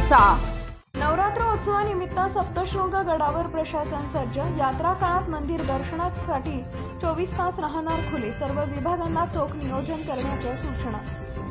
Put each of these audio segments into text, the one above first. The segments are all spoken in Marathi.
चर्चा। नवरात्रोत्सवानिमित्त सप्तशृंग गडावर प्रशासन सज्ज। यात्रा काळात मंदिर दर्शनासाठी 24 तास राहणार खुले। सर्व विभागांना चोख नियोजन करण्याच्या सूचना।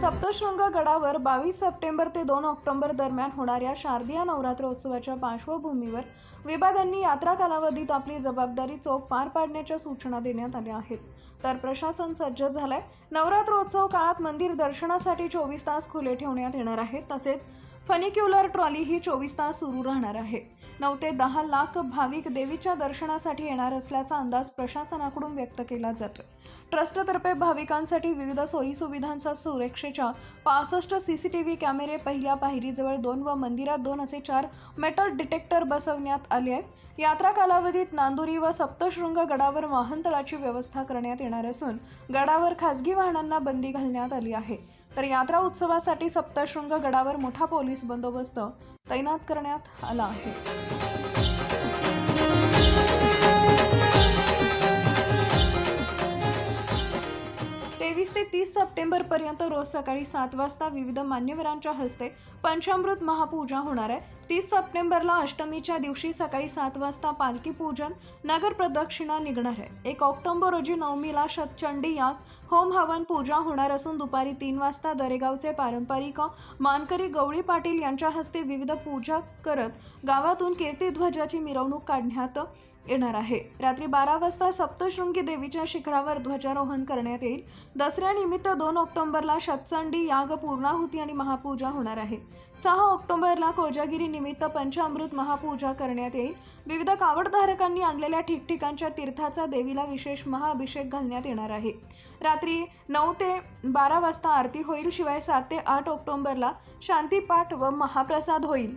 सप्तशृंग गडावर 22 सप्टेंबर ते 2 ऑक्टोबर दरम्यान होणाऱ्या शारदीय नवरात्रोत्सवाच्या पार्श्वभूमीवर विभागांनी यात्रा कालावधीत आपली जबाबदारी चोख पार पाडण्याच्या सूचना देण्यात आल्या आहेत। तर प्रशासन सज्ज झालंय। नवरात्रोत्सव काळात मंदिर दर्शनासाठी 24 तास खुले ठेवण्यात येणार आहे। तसेच फनिक्युलर ट्रॉली ही 24 तास सुरू राहणार आहे। 9 ते 10 लाख भाविक देवीच्या दर्शनासाठी येणार असल्याचा अंदाज प्रशासनाकडून व्यक्त केला जातो। ट्रस्टतर्फे भाविकांसाठी विविध सोयी सुविधांचा सुरक्षेच्या 65 सीसीटीव्ही कॅमेरे पहिल्या पायरीजवळ 2 व मंदिरात 2 असे 4 मेटल डिटेक्टर बसवण्यात आले आहेत। यात्रा कालावधीत नांदुरी व सप्तशृंग गडावर वाहनतळाची व्यवस्था करण्यात येणार असून गडावर खासगी वाहनांना बंदी घालण्यात आली आहे। तर यात्रा उत्सवासाठी सप्तशृंग गडावर मोठा पोलीस बंदोबस्त तैनात करण्यात आला आहे। 23 ते 30 सप्टेंबर पर्यंत रोज सकाळी 7 वाजता विविध मान्यवरांच्या हस्ते पंचामृत महापूजा होणार आहे। 30 सप्टेंबरला अष्टमीच्या दिवशी सकाळी 7 वाजता पालखी पूजन नगर प्रदक्षिणा निघणार आहे। 1 ऑक्टोबर रोजी नवमीला शतचंडी याग होम हवन पूजा होणार असून दुपारी 3 वाजता दरेगावचे पारंपरिक मानकरी गवळी पाटील यांच्या हस्ते विविध पूजा करत गावातून कीर्तिध्वजाची मिरवणूक काढण्यात येणार आहे। रात्री 12 वाजता सप्तशृंगी देवीच्या शिखरावर ध्वजारोहण करण्यात येईल। दसऱ्यानिमित्त 2 ऑक्टोबरला शतचंडी याग पूर्णाहुती आणि महापूजा होणार आहे। 6 ऑक्टोबरला कोजागिरी निमित्त पंचामृत महापूजा करण्यात येईल। विविध कावडधारकांनी आणलेल्या ठिकठिकाणच्या तीर्थाचा देवीला विशेष महाअभिषेक घालण्यात येणार आहे। रात्री 9 ते 12 वाजता आरती होईल। शिवाय 7 ते 8 ऑक्टोबरला शांतीपाठ व महाप्रसाद होईल।